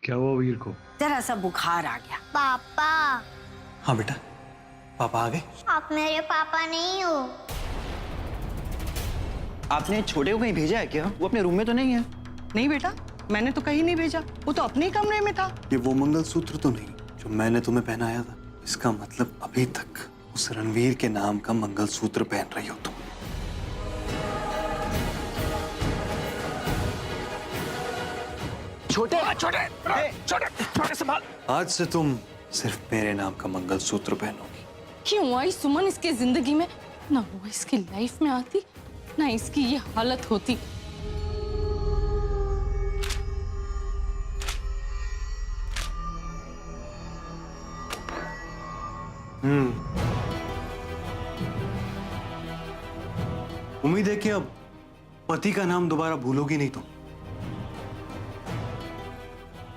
क्या हुआ वीर को? जरा सा बुखार आ गया। पापा, हाँ बेटा, पापा आ गए। आप मेरे पापा नहीं हो। आपने छोटे को कहीं भेजा है क्या? वो अपने रूम में तो नहीं है। नहीं बेटा, मैंने तो कहीं नहीं भेजा, वो तो अपने ही कमरे में था। ये वो मंगलसूत्र तो नहीं जो मैंने तुम्हें पहनाया था? इसका मतलब अभी तक उस रणवीर के नाम का मंगलसूत्र पहन रही हो तुम। छोटे छोटे छोटे छोटे संभाल। आज से तुम सिर्फ मेरे नाम का मंगलसूत्र पहनोगी। क्यों आई सुमन इसके जिंदगी में? ना वो इसकी लाइफ में आती, ना इसकी ये हालत होती। उम्मीद है कि अब पति का नाम दोबारा भूलोगी नहीं तुम।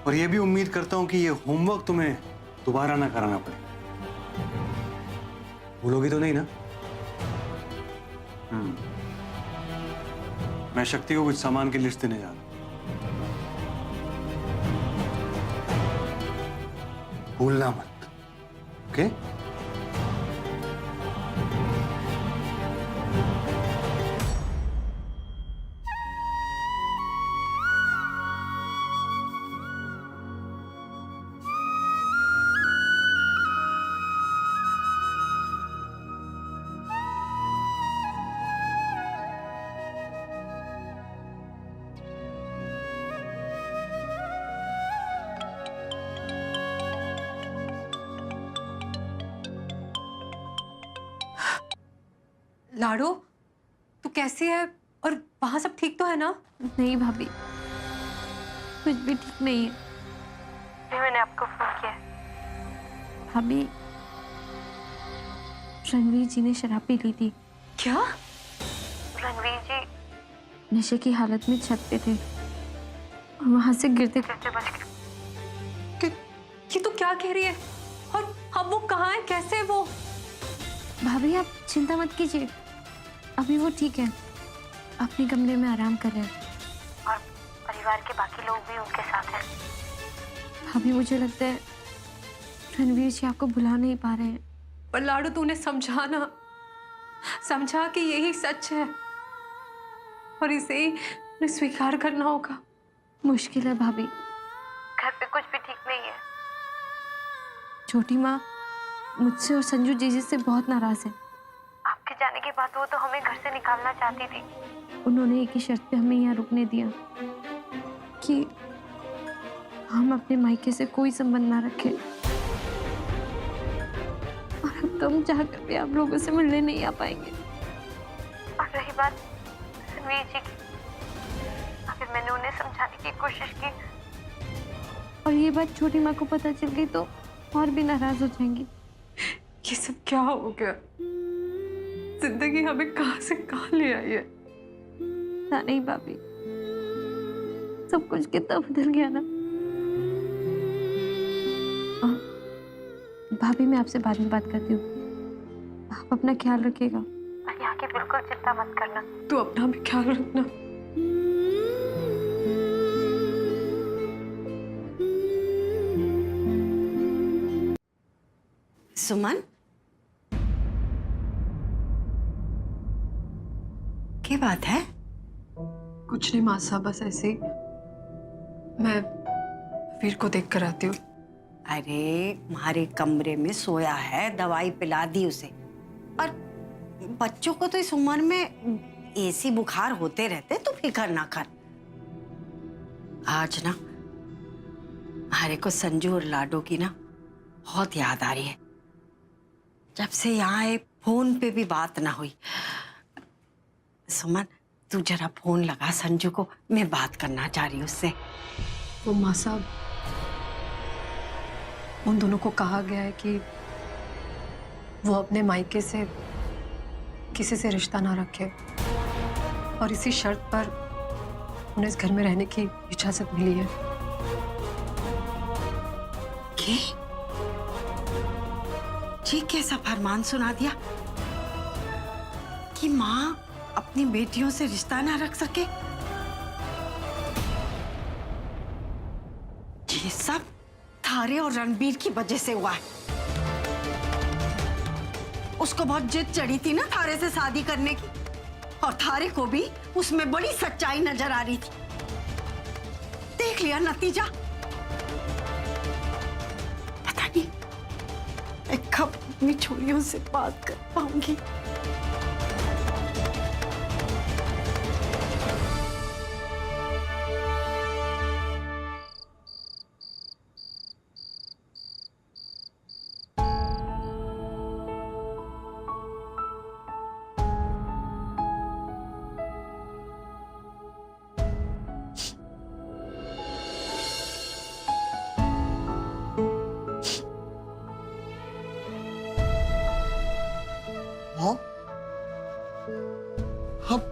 और ये भी उम्मीद करता हूं कि ये होमवर्क तुम्हें दोबारा ना कराना पड़े। भूलोगी तो नहीं ना? मैं शक्ति को कुछ सामान की लिस्ट देने जा रहा हूं। भूलना मत, ओके? लाडो, तू कैसी है? और वहां सब ठीक तो है ना? नहीं भाभी, कुछ भी ठीक नहीं है। मैंने आपको फोन किया। भाभी, रणवीर जी ने शराब पी ली थी। क्या? रणवीर जी नशे की हालत में छत पे थे और वहां से गिरते गिरते बच गए। कि तू क्या कह रही है? और अब वो कहाँ है? कैसे है वो? भाभी आप चिंता मत कीजिए, अभी वो ठीक है, अपने कमरे में आराम कर रहे हैं। और परिवार के बाकी लोग भी उनके साथ हैं। भाभी मुझे लगता है रणवीर जी आपको भुला नहीं पा रहे हैं। पर लाडो, तूने समझा ना, समझा कि यही सच है और इसे ही स्वीकार करना होगा। मुश्किल है भाभी, घर पे कुछ भी ठीक नहीं है। छोटी माँ मुझसे और संजू जीजी से बहुत नाराज है। आपके जाने के बाद वो तो हमें घर से निकालना चाहती थी। उन्होंने एक ही शर्त पे हमें यहाँ रुकने दिया कि हम अपने मायके से कोई संबंध ना रखें। और अब तो हम चाहकर भी आप लोगों से मिलने नहीं आ पाएंगे। और रही बात रणवीर जी की, फिर मैंने उन्हें समझाने की कोशिश की। और ये बात छोटी माँ को पता चल गई तो और भी नाराज हो जाएंगी। ये सब क्या हो गया? जिंदगी हमें कहां से कहां ले आई है। ना नहीं भाभी, सब कुछ कितना बदल गया ना। भाभी मैं आपसे बाद में बात करती हूँ, आप अपना ख्याल रखिएगा। यहाँ की बिल्कुल चिंता मत करना, तू अपना भी ख्याल रखना। सुमन, क्या बात है? कुछ नहीं माँ साहब, बस ऐसे ही मैं वीर को देख कर आती हूँ। अरे तुम्हारे कमरे में सोया है, दवाई पिला दी उसे। और बच्चों को तो इस उम्र में ऐसी बुखार होते रहते, तो फिक्र ना कर। आज ना हमारे को संजू और लाडो की ना बहुत याद आ रही है। जब से यहाँ आए फोन पे भी बात ना हुई। सुमन, तू जरा फोन लगा संजू को, मैं बात करना चाह रही हूँ उससे। वो माँ साहब, उन दोनों को कहा गया है कि वो अपने मायके से किसी से रिश्ता ना रखे और इसी शर्त पर उन्हें इस घर में रहने की इजाजत मिली है। ये कैसा फरमान सुना दिया कि माँ अपनी बेटियों से रिश्ता ना रख सके? ये ये सब थारे और रणबीर की वजह से हुआ है। उसको बहुत जिद चढ़ी थी ना थारे से शादी करने की, और थारे को भी उसमें बड़ी सच्चाई नजर आ रही थी। देख लिया नतीजा। पता नहीं मैं कब अपनी छोरियों से बात कर पाऊंगी। मॉम, आप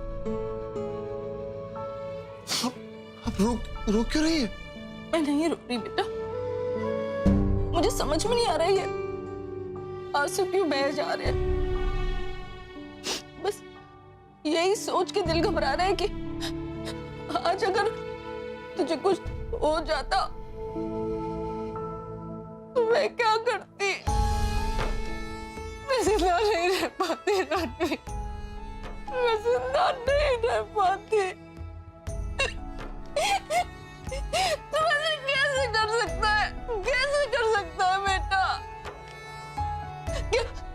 रो क्यों रही है? मैं नहीं रो रही बेटा, मुझे समझ में नहीं आ रहा है आंसू क्यों बह जा रहे हैं। बस यही सोच के दिल घबरा रहा है कि आज अगर तुझे कुछ हो जाता तो मैं क्या करती। मैं जिंदा नहीं रह पाती रणवीर, मैं जिंदा नहीं रह पाती। तू ऐसे कैसे कर सकता है, कैसे कर सकता है बेटा?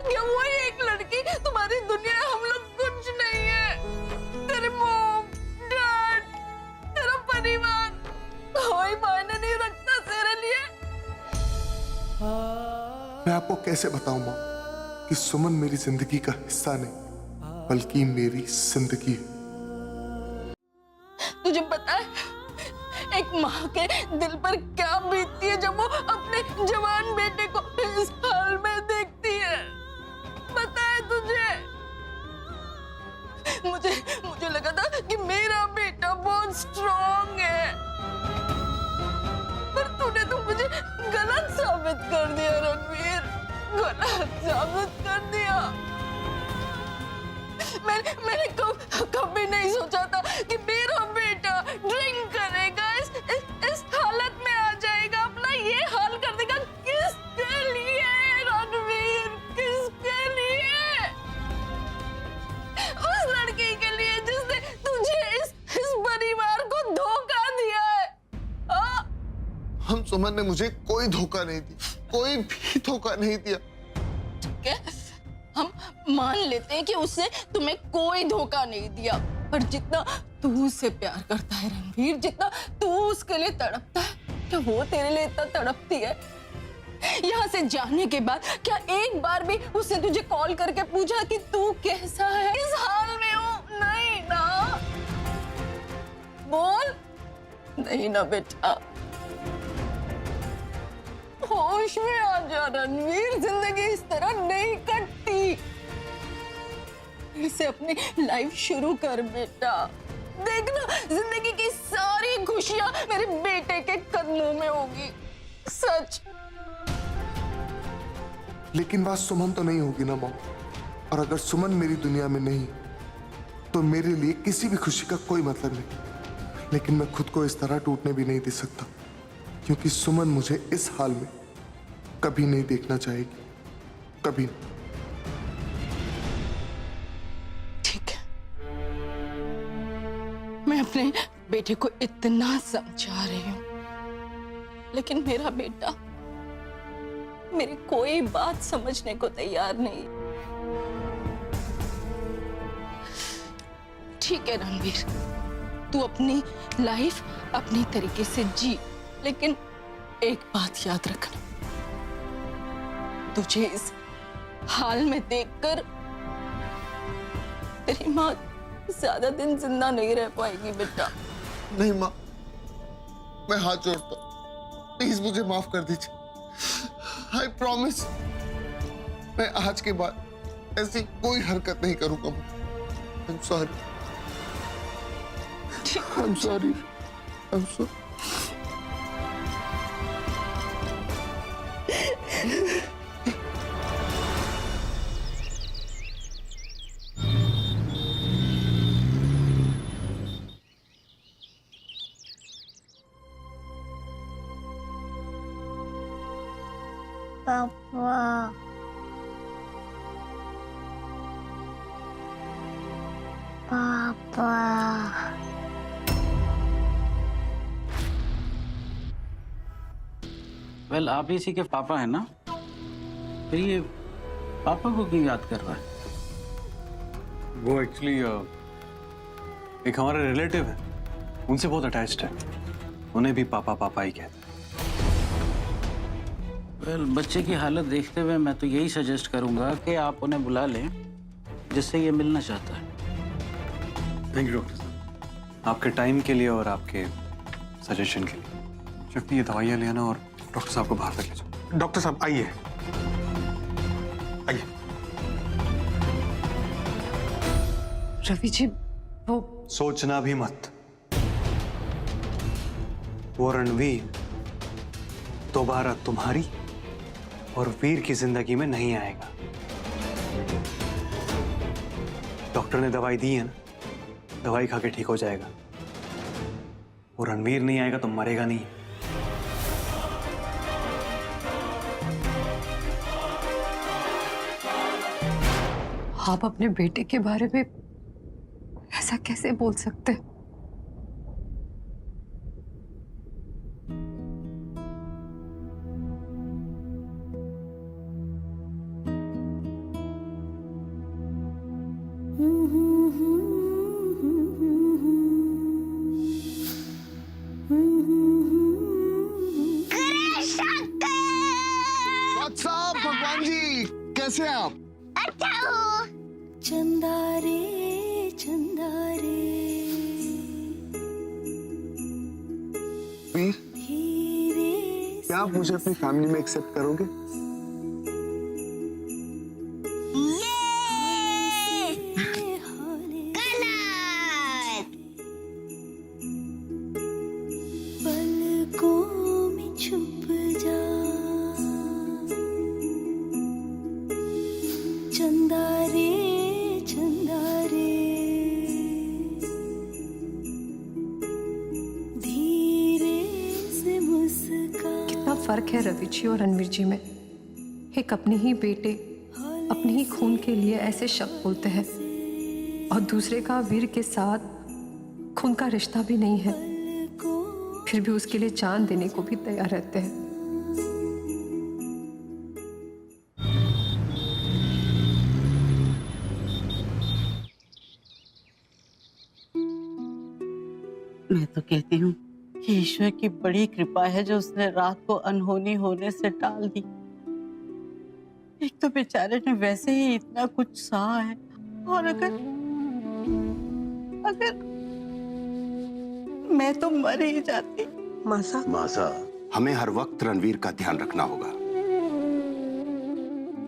क्या वही एक लड़की तुम्हारी दुनिया है? हम लोग कुछ नहीं है। तेरे मॉम, डैड, तेरा परिवार कोई मायने नहीं रखता तेरे लिए। मैं आपको कैसे बताऊं माँ कि सुमन मेरी जिंदगी का हिस्सा नहीं बल्कि मेरी जिंदगी है। तुझे पता है एक माँ के दिल पर क्या बीतती है जब वो अपने जवान बेटे को इस हाल में देखती है? पता है तुझे? मुझे लगा था कि मेरा बेटा बहुत स्ट्रॉन्ग है, पर तूने तो मुझे गलत साबित कर दिया रणवीर, गलत साबित कर दिया। मैंने कभी नहीं सोचा था कि मेरा बेटा ड्रिंक करेगा, इस हालत में आ जाएगा, अपना ये हाल कर देगा। किसके लिए रणवीर, किसके लिए? उस लड़की के लिए जिसने तुझे इस परिवार को धोखा दिया है। हम सुमन ने मुझे कोई धोखा नहीं दिया, कोई भी धोखा नहीं दिया। ठीक है, हम मान लेते हैं कि उसने तुम्हें कोई धोखा नहीं दिया, पर जितना तू उससे प्यार करता है रणवीर, जितना तू उसके लिए तड़पता है, क्या वो तेरे लिए इतना तड़पती है? यहाँ से जाने के बाद क्या एक बार भी उसने तुझे कॉल करके पूछा कि तू कैसा है, किस हाल में हो? नहीं ना, बोल। नहीं ना बेटा, होश में आ जा रणवीर, जिंदगी इस तरह नहीं कटती। फिर से अपनी लाइफ शुरू कर बेटा। देखना जिंदगी की सारी खुशियां मेरे बेटे के कदमों में होगी, सच। लेकिन बात सुमन तो नहीं होगी ना मॉम, और अगर सुमन मेरी दुनिया में नहीं तो मेरे लिए किसी भी खुशी का कोई मतलब नहीं। लेकिन मैं खुद को इस तरह टूटने भी नहीं दे सकता, क्योंकि सुमन मुझे इस हाल में कभी नहीं देखना चाहेगी, कभी नहीं। ठीक है, मैं अपने बेटे को इतना समझा रही हूं, लेकिन मेरा बेटा मेरी कोई बात समझने को तैयार नहीं। ठीक है रणवीर, तू अपनी लाइफ अपनी तरीके से जी, लेकिन एक बात याद रखना, तुझे इस हाल में देखकर तेरी माँ ज्यादा दिन जिंदा नहीं रह पाएगी बेटा। नहीं माँ, मैं हाथ जोड़ता हूं, प्लीज मुझे माफ कर दीजिए। आई प्रॉमिस, मैं आज के बाद ऐसी कोई हरकत नहीं करूंगा। I am sorry, I am sorry, I am sorry. पापा पापा वेल आप इसी के पापा हैं ना? फिर ये पापा को क्यों याद कर रहा है? वो एक्चुअली एक हमारा रिलेटिव है, उनसे बहुत अटैच्ड है, उन्हें भी पापा पापा ही कहते हैं। वेल बच्चे की हालत देखते हुए मैं तो यही सजेस्ट करूंगा कि आप उन्हें बुला लें जिससे ये मिलना चाहता है। थैंक यू डॉक्टर साहब, आपके टाइम के लिए और आपके सजेशन के लिए। शक्ति, ये दवाइयाँ ले आना और डॉक्टर साहब को बाहर तक ले जाओ। डॉक्टर साहब आइए आइए। रवि जी वो सोचना भी मत, वो रणवीर दोबारा तुम्हारी और वीर की जिंदगी में नहीं आएगा। डॉक्टर ने दवाई दी है ना, दवाई खा के ठीक हो जाएगा। वो रणवीर नहीं आएगा तो मरेगा नहीं। आप अपने बेटे के बारे में ऐसा कैसे बोल सकते हैं? साहब, भगवान जी कैसे हैं आप? अच्छा हूँ। चंदा रे चंदा रे वीर, क्या आप मुझे अपनी फैमिली में एक्सेप्ट करोगे? पलकों में छुप जा चंदा रे धीरे से मुस्कान। कितना फर्क है रवि जी और रणवीर जी में। एक अपने ही बेटे अपने ही खून के लिए ऐसे शब्द बोलते हैं और दूसरे का वीर के साथ खून का रिश्ता भी नहीं है, फिर भी उसके लिए जान देने को भी तैयार रहते हैं। मैं तो कहती हूँ कि ईश्वर की बड़ी कृपा है जो उसने रात को अनहोनी होने से टाल दी। एक तो बेचारे ने वैसे ही इतना कुछ सहा है, और अगर मैं तो मर ही जाती। मासा, हमें हर वक्त रणवीर का ध्यान रखना होगा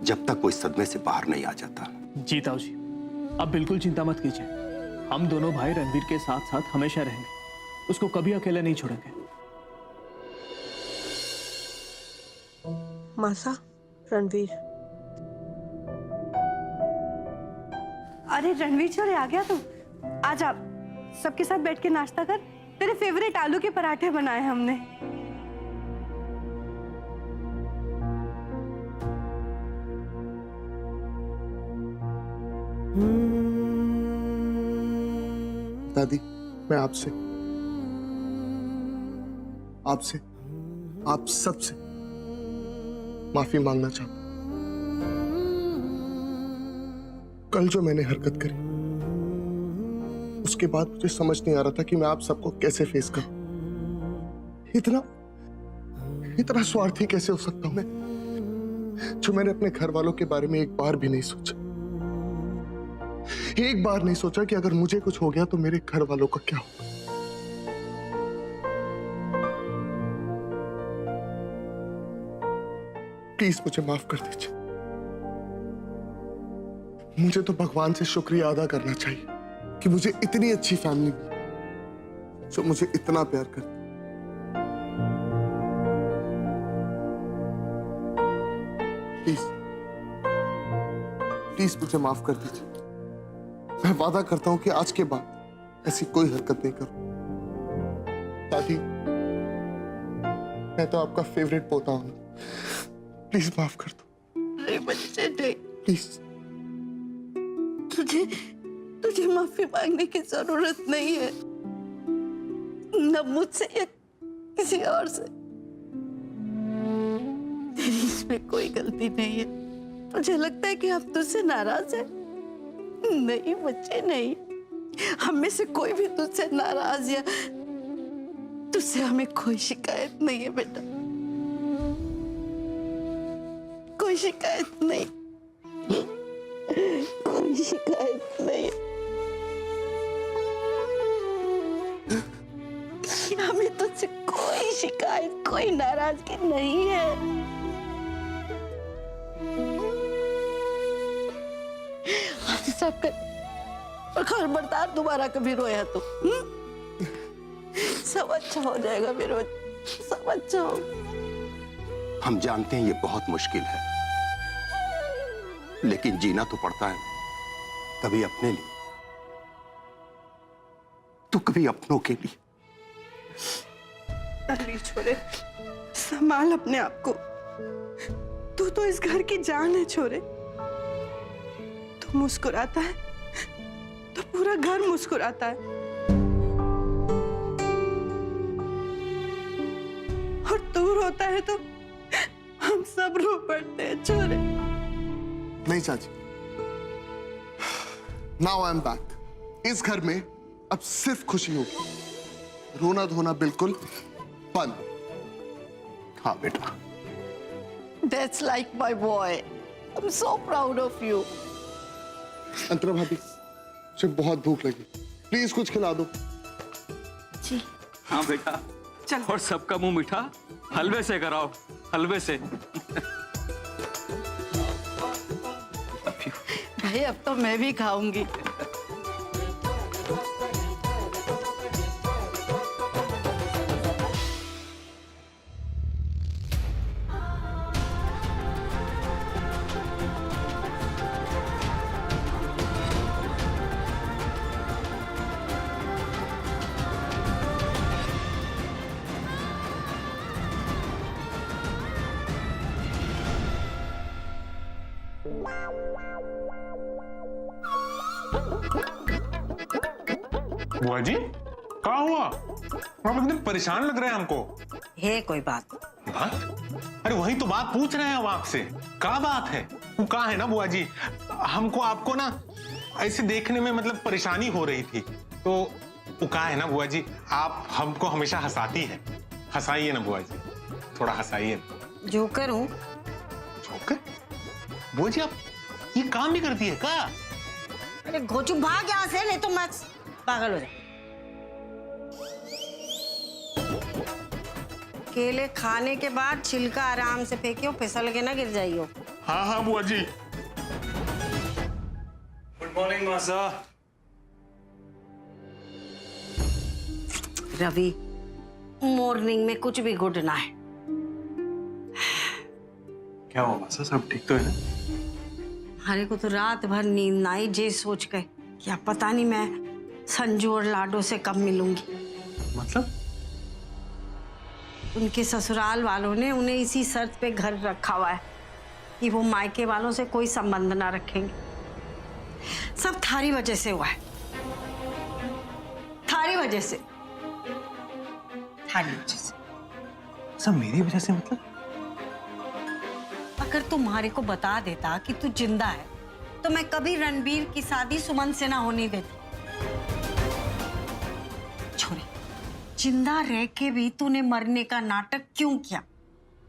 जब तक वो इस सदमे से बाहर नहीं आ जाता। जी ताऊ जी, आप बिल्कुल चिंता मत कीजिए, हम दोनों भाई रणवीर के साथ साथ हमेशा रहेंगे, उसको कभी अकेला नहीं छोड़ेंगे। मासा, रणवीर। अरे रणवीर छोरे, आ गया तू? आज आप सबके साथ बैठ के नाश्ता कर। तेरे फेवरेट आलू के पराठे बनाए हमने। दादी, मैं आपसे आप सबसे माफी मांगना चाहता हूं। कल जो मैंने हरकत करी, उसके बाद मुझे समझ नहीं आ रहा था कि मैं आप सबको कैसे फेस करूं। इतना स्वार्थी कैसे हो सकता हूं मैं, जो मैंने अपने घर वालों के बारे में एक बार भी नहीं सोचा। एक बार नहीं सोचा कि अगर मुझे कुछ हो गया तो मेरे घर वालों का क्या होगा। प्लीज मुझे माफ कर दीजिए। मुझे तो भगवान से शुक्रिया अदा करना चाहिए कि मुझे इतनी अच्छी फैमिली मिली जो मुझे इतना प्यार करती। प्लीज मुझे माफ कर दीजिए। मैं वादा करता हूं कि आज के बाद ऐसी कोई हरकत नहीं करूं। दादी, मैं तो आपका फेवरेट पोता हूं। प्लीज माफ कर दो। नहीं बच्चे नहीं, प्लीज। तुझे माफी मांगने की जरूरत नहीं है, न मुझसे या किसी और से। तेरी इसमें कोई गलती नहीं है। तुझे लगता है कि हम तुझसे नाराज हैं? नहीं बच्चे नहीं, हम में से कोई भी तुझसे नाराज या तुझसे हमें कोई शिकायत नहीं है बेटा, कोई शिकायत नहीं, कोई शिकायत नहीं। हमें तुझसे कोई शिकायत, कोई नाराजगी नहीं है। सब कर और खबरदार दोबारा कभी रोया तो सब अच्छा हो जाएगा मेरे, सब अच्छा हो। हम जानते हैं ये बहुत मुश्किल है, लेकिन जीना तो पड़ता है, कभी अपने लिए तो कभी अपनों के लिए। रणवीर छोरे, संभाल अपने आप को। तू तो इस घर की जान है छोरे। तू मुस्कुराता है तो पूरा घर मुस्कुराता है, और तू रोता है तो हम सब रो पड़ते हैं छोरे। नहीं चाची, नाउ आई एम बैक। इस घर में अब सिर्फ खुशी होगी, रोना धोना बिल्कुल बंद। हाँ बेटा। That's like my boy. I'm so proud of you. अंतरा भाभी, मुझे बहुत भूख लगी, प्लीज कुछ खिला दो। जी हाँ बेटा, चल। और सबका मुंह मीठा हलवे से कराओ, हलवे से। भाई अब तो मैं भी खाऊंगी। बुआ जी, क्या हुआ? आप एकदम परेशान लग रहे हैं हमको। है कोई बात? बात? अरे वही तो बात पूछ रहे हैं हम आपसे, क्या बात है? वो कहा है ना बुआ जी, हमको आपको ना ऐसे देखने में मतलब परेशानी हो रही थी, तो वो कहा है ना बुआ जी, आप हमको हमेशा हंसाती हैं, हंसाइए ना बुआ जी, थोड़ा हंसाइए। जोकर हूँ। जोकर? बुआ जी आप ये काम भी करती है क्या? अरे घोचू भाग यहाँ से, नहीं तो मैं पागल हो जाए। केले खाने के बाद छिलका आराम से फेंकियो, फिसल के ना गिर जाइयो। हाँ हाँ बुआ जी। गुड मॉर्निंग मासा। रवि, मॉर्निंग में कुछ भी गुड ना है। क्या हुआ मासा, सब ठीक तो है ना? हमारे को तो रात भर नींद ना आई, जे सोच के क्या पता नहीं मैं संजू और लाडो से कब मिलूंगी। मतलब? उनके ससुराल वालों ने उन्हें इसी शर्त पे घर रखा हुआ है कि वो मायके वालों से कोई संबंध ना रखेंगे। सब थारी वजह से हुआ है, थारी वजह से, थारी वजह से। सब मेरी वजह से मतलब? अगर तुम्हारे को बता देता कि तू जिंदा है तो मैं कभी रणबीर की शादी सुमन से ना होने देती। छोड़े, जिंदा रह के भी तूने मरने का नाटक क्यों किया,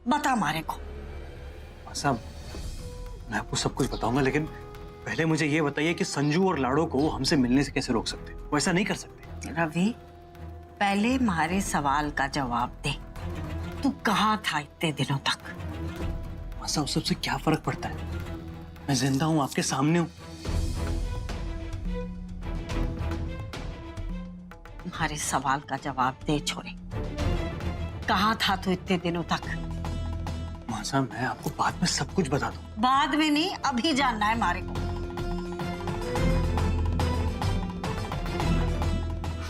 बता हमारे को। मासा, मैं आपको सब कुछ बताऊंगा, लेकिन पहले मुझे ये बताइए कि संजू और लाडो को हमसे मिलने से कैसे रोक सकते? वो ऐसा नहीं कर सकते। रवि, पहले हमारे सवाल का जवाब दे, तू कहाँ था इतने दिनों तक? मासा, उस सबसे क्या फर्क पड़ता है? मैं जिंदा हूं, आपके सामने हूं। हमारे सवाल का जवाब दे छोरे, कहाँ था तू इतने दिनों तक? मासा, मैं आपको बाद में सब कुछ बता दूं। बाद में नहीं, अभी जानना है हमारे को।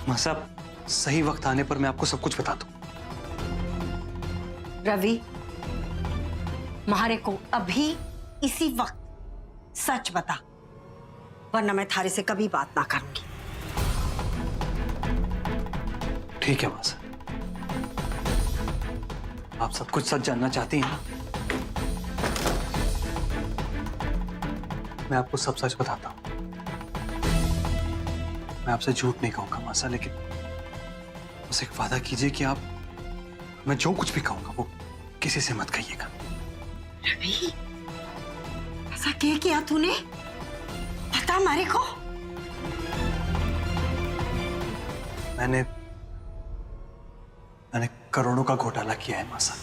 मासा, सही वक्त आने पर मैं आपको सब कुछ बता दूं। रवि, मारे को अभी इसी वक्त सच बता, वरना मैं थारे से कभी बात ना करूंगी। ठीक है मासा, आप सब कुछ सच जानना चाहती हैं ना? मैं आपको सब सच बताता हूं। मैं आपसे झूठ नहीं कहूंगा मासा, लेकिन बस एक वादा कीजिए कि आप, मैं जो कुछ भी कहूंगा वो किसी से मत कहिएगा। रवि, ऐसा क्या किया तूने? बता मारे को। मैंने करोड़ों का घोटाला किया है मासा।